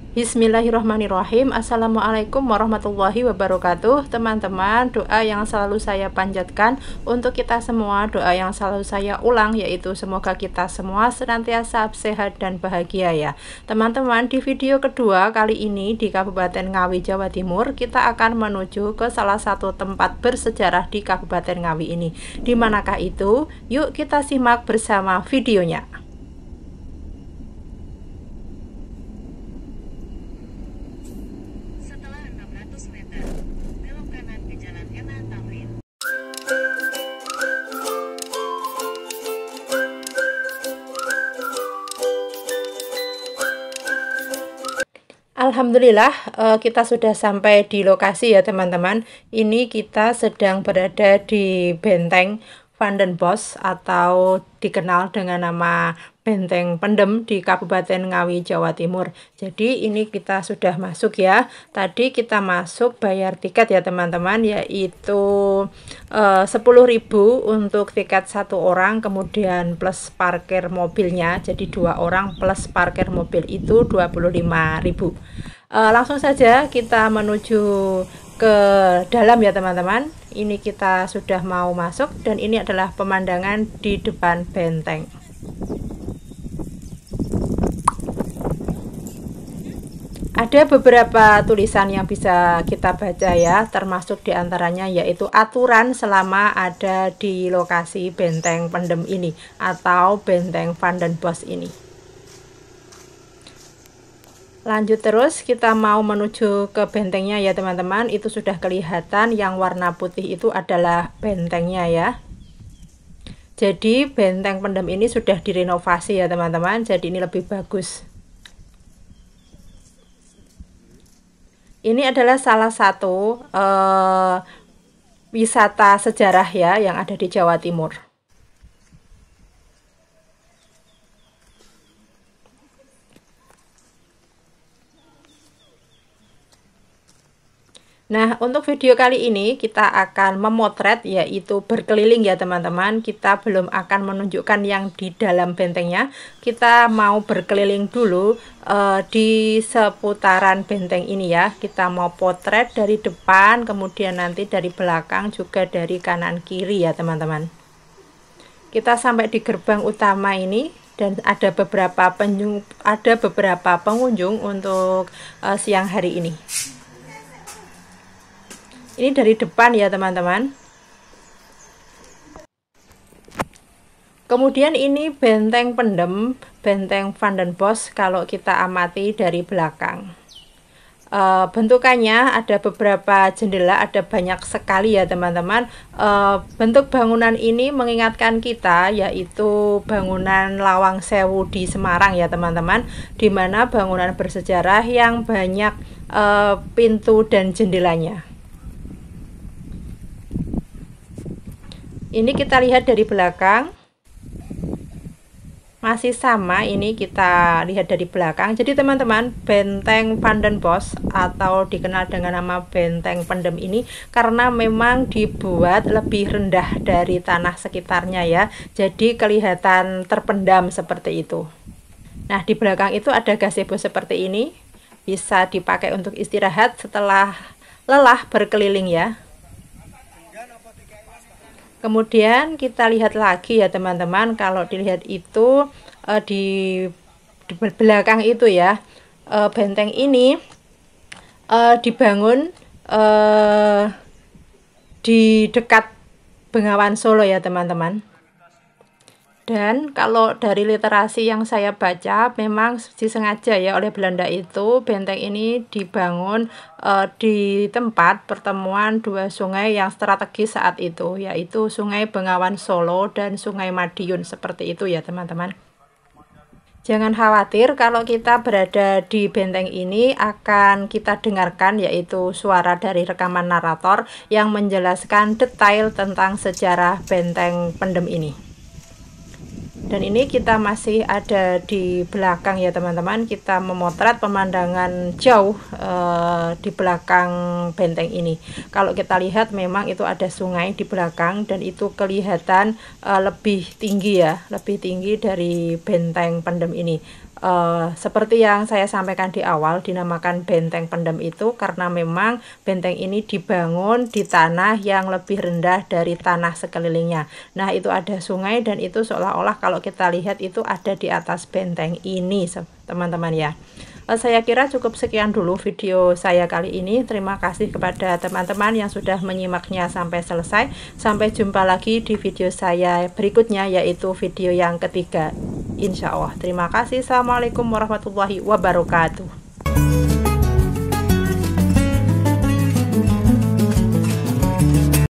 Bismillahirrahmanirrahim. Assalamualaikum warahmatullahi wabarakatuh. Teman-teman, doa yang selalu saya panjatkan untuk kita semua, doa yang selalu saya ulang, yaitu semoga kita semua senantiasa sehat dan bahagia ya. Teman-teman, di video kedua kali ini di Kabupaten Ngawi, Jawa Timur, kita akan menuju ke salah satu tempat bersejarah di Kabupaten Ngawi ini. Di manakah itu? Yuk kita simak bersama videonya. Alhamdulillah, kita sudah sampai di lokasi ya teman-teman. Ini kita sedang berada di Benteng Van den Bosch atau dikenal dengan nama Benteng Pendem di Kabupaten Ngawi, Jawa Timur. Jadi ini kita sudah masuk ya. Tadi kita masuk bayar tiket ya teman-teman, yaitu 10.000 untuk tiket satu orang, kemudian plus parkir mobilnya. Jadi 2 orang plus parkir mobil itu 25.000. Langsung saja kita menuju ke dalam ya teman-teman. Ini kita sudah mau masuk dan ini adalah pemandangan di depan benteng. Ada beberapa tulisan yang bisa kita baca ya, termasuk diantaranya yaitu aturan selama ada di lokasi Benteng Pendem ini atau Benteng Van den Bosch ini. Lanjut terus, kita mau menuju ke bentengnya ya teman-teman. Itu sudah kelihatan yang warna putih itu adalah bentengnya ya. Jadi Benteng Pendem ini sudah direnovasi ya teman-teman, jadi ini lebih bagus. Ini adalah salah satu wisata sejarah ya yang ada di Jawa Timur. Nah, untuk video kali ini kita akan memotret, yaitu berkeliling ya teman-teman. Kita belum akan menunjukkan yang di dalam bentengnya. Kita mau berkeliling dulu di seputaran benteng ini ya. Kita mau potret dari depan, kemudian nanti dari belakang, juga dari kanan kiri ya teman-teman. Kita sampai di gerbang utama ini dan ada beberapa pengunjung untuk siang hari ini. Ini dari depan ya teman-teman. Kemudian ini Benteng Pendem, Benteng Van den Bosch kalau kita amati dari belakang. Bentukannya ada beberapa jendela, ada banyak sekali ya teman-teman. Bentuk bangunan ini mengingatkan kita yaitu bangunan Lawang Sewu di Semarang ya teman-teman, dimana bangunan bersejarah yang banyak pintu dan jendelanya. Ini kita lihat dari belakang, masih sama, ini kita lihat dari belakang. Jadi teman-teman, Benteng Van den Bosch atau dikenal dengan nama Benteng Pendem ini karena memang dibuat lebih rendah dari tanah sekitarnya ya, jadi kelihatan terpendam seperti itu. Nah, di belakang itu ada gazebo seperti ini, bisa dipakai untuk istirahat setelah lelah berkeliling ya. Kemudian kita lihat lagi ya teman-teman, kalau dilihat itu di belakang itu ya, benteng ini dibangun di dekat Bengawan Solo ya teman-teman. Dan kalau dari literasi yang saya baca, memang disengaja ya oleh Belanda itu benteng ini dibangun di tempat pertemuan dua sungai yang strategis saat itu, yaitu Sungai Bengawan Solo dan Sungai Madiun, seperti itu ya teman-teman. Jangan khawatir, kalau kita berada di benteng ini akan kita dengarkan yaitu suara dari rekaman narator yang menjelaskan detail tentang sejarah Benteng Pendem ini. Dan ini kita masih ada di belakang ya teman-teman, kita memotret pemandangan jauh di belakang benteng ini. Kalau kita lihat memang itu ada sungai di belakang dan itu kelihatan lebih tinggi ya, lebih tinggi dari Benteng Pendem ini. Seperti yang saya sampaikan di awal, dinamakan benteng pendem itu karena memang benteng ini dibangun di tanah yang lebih rendah dari tanah sekelilingnya. Nah, itu ada sungai dan itu seolah-olah kalau kita lihat itu ada di atas benteng ini, teman-teman ya. Saya kira cukup sekian dulu video saya kali ini. Terima kasih kepada teman-teman yang sudah menyimaknya sampai selesai. Sampai jumpa lagi di video saya berikutnya, yaitu video yang ketiga. Insya Allah. Terima kasih. Assalamualaikum warahmatullahi wabarakatuh.